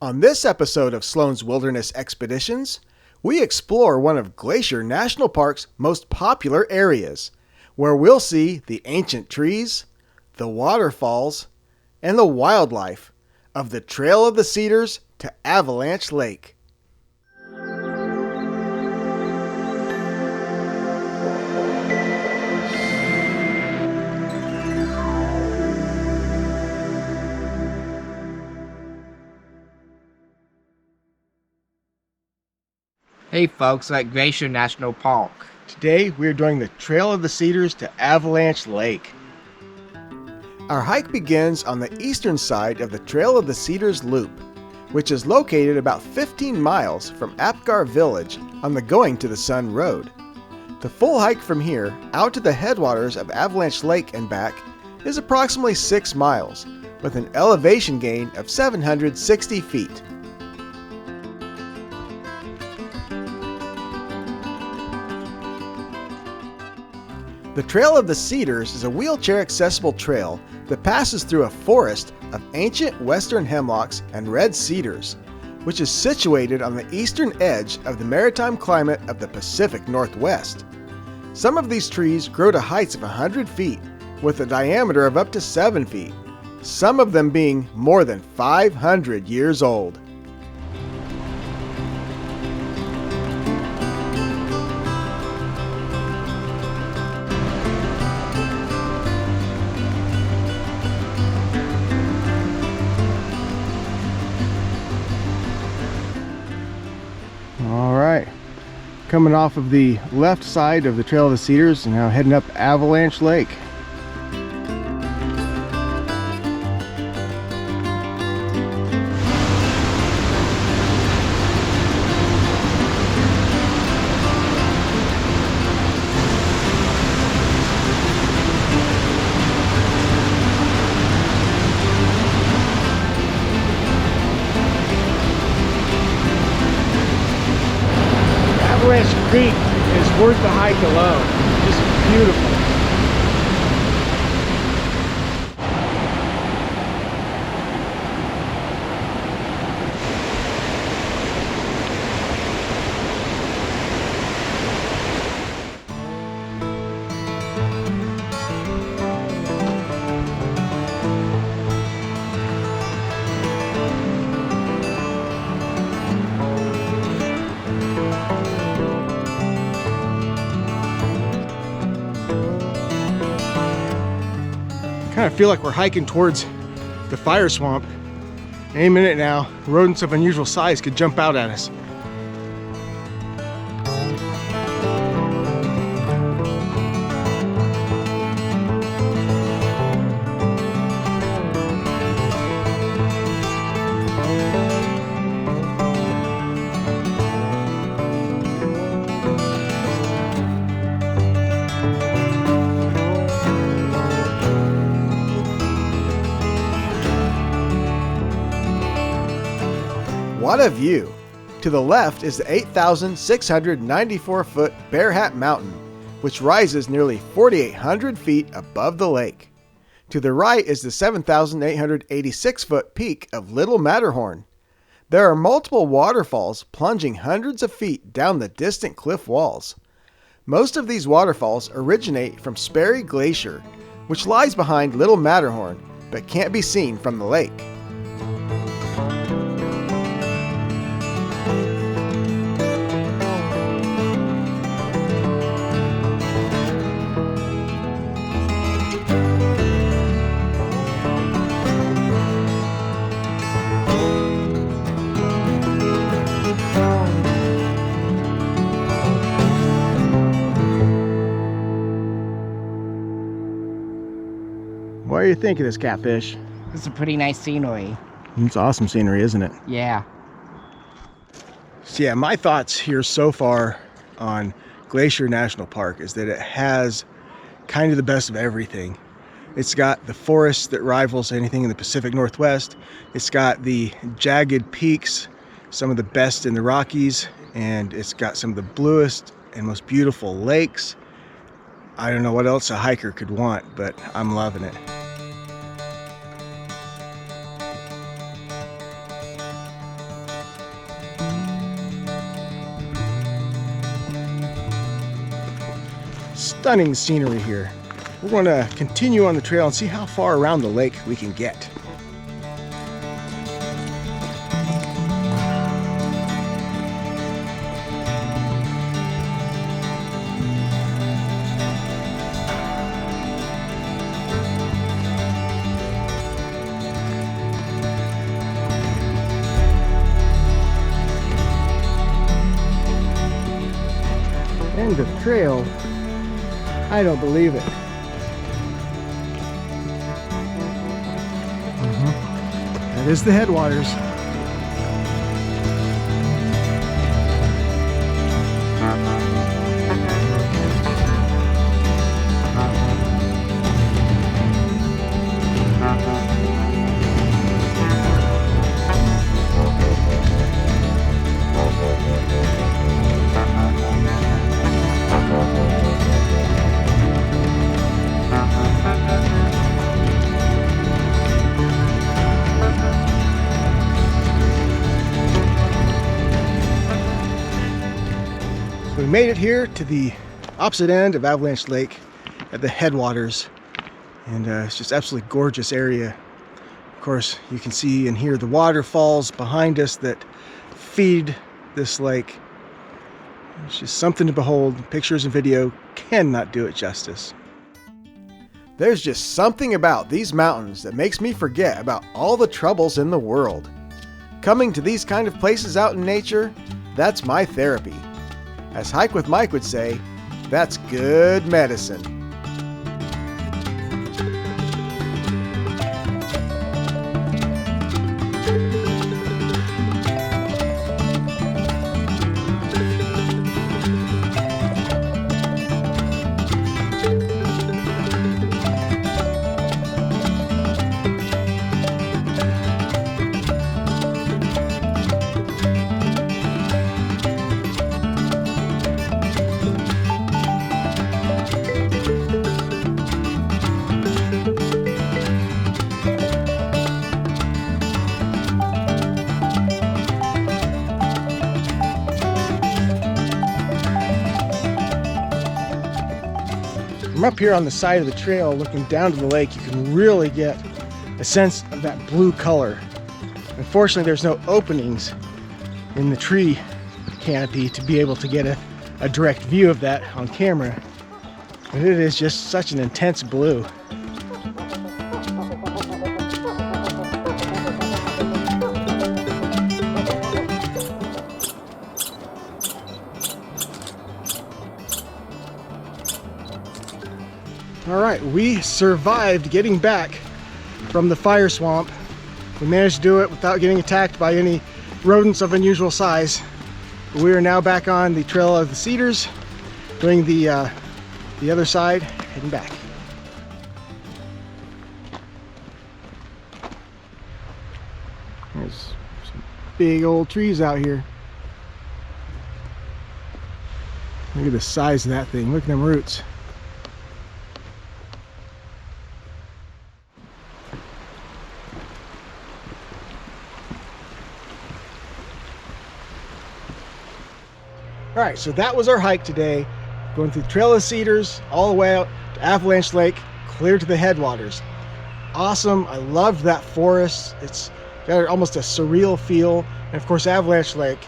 On this episode of Sloan's Wilderness Expeditions, we explore one of Glacier National Park's most popular areas, where we'll see the ancient trees, the waterfalls, and the wildlife of the Trail of the Cedars to Avalanche Lake. Hey folks, at Glacier National Park. Today we're doing the Trail of the Cedars to Avalanche Lake. Our hike begins on the eastern side of the Trail of the Cedars Loop, which is located about 15 miles from Apgar Village on the Going to the Sun Road. The full hike from here out to the headwaters of Avalanche Lake and back is approximately 6 miles, with an elevation gain of 760 feet. The Trail of the Cedars is a wheelchair-accessible trail that passes through a forest of ancient western hemlocks and red cedars, which is situated on the eastern edge of the maritime climate of the Pacific Northwest. Some of these trees grow to heights of 100 feet, with a diameter of up to 7 feet, some of them being more than 500 years old. Coming off of the left side of the Trail of the Cedars and now heading up Avalanche Lake. Avalanche Creek is worth the hike alone. Just beautiful. I feel like we're hiking towards the fire swamp. Any minute now, rodents of unusual size could jump out at us. What a view! To the left is the 8,694-foot Bear Hat Mountain, which rises nearly 4,800 feet above the lake. To the right is the 7,886-foot peak of Little Matterhorn. There are multiple waterfalls plunging hundreds of feet down the distant cliff walls. Most of these waterfalls originate from Sperry Glacier, which lies behind Little Matterhorn but can't be seen from the lake. What do you think of this catfish? It's a pretty nice scenery. It's awesome scenery, isn't it? Yeah. So yeah, my thoughts here so far on Glacier National Park is that it has kind of the best of everything. It's got the forest that rivals anything in the Pacific Northwest. It's got the jagged peaks, some of the best in the Rockies, and it's got some of the bluest and most beautiful lakes. I don't know what else a hiker could want, but I'm loving it. Stunning scenery here. We're going to continue on the trail and see how far around the lake we can get. End of trail. I don't believe it. That is the headwaters. We made it here to the opposite end of Avalanche Lake at the headwaters, and it's just absolutely gorgeous area. Of course, you can see and hear the waterfalls behind us that feed this lake. It's just something to behold. Pictures and video cannot do it justice. There's just something about these mountains that makes me forget about all the troubles in the world. Coming to these kind of places out in nature, that's my therapy. As Hike with Mike would say, that's good medicine. From up here on the side of the trail looking down to the lake, you can really get a sense of that blue color. Unfortunately, there's no openings in the tree canopy to be able to get a direct view of that on camera, but it is just such an intense blue. All right, we survived getting back from the fire swamp. We managed to do it without getting attacked by any rodents of unusual size. We are now back on the trail of the Cedars, doing the other side, heading back. There's some big old trees out here. Look at the size of that thing. Look at them roots. All right, so that was our hike today, going through the Trail of Cedars all the way out to Avalanche Lake, clear to the headwaters. Awesome. I loved that forest. It's got almost a surreal feel. And of course, Avalanche Lake,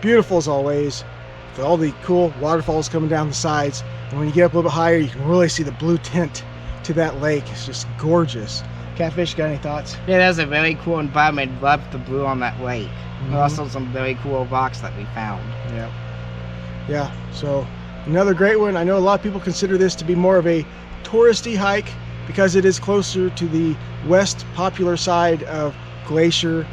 beautiful as always, with all the cool waterfalls coming down the sides. And when you get up a little bit higher, you can really see the blue tint to that lake. It's just gorgeous. Catfish, got any thoughts? Yeah, that's a very cool environment. Love the blue on that lake. And also some very cool rocks that we found. Yeah, so another great one. I know a lot of people consider this to be more of a touristy hike because it is closer to the west popular side of Glacier,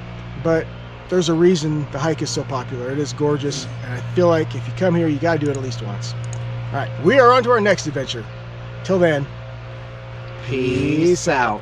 but there's a reason the hike is so popular. It is gorgeous, and I feel like if you come here, you got to do it at least once. All right, we are on to our next adventure. Till then, Peace out.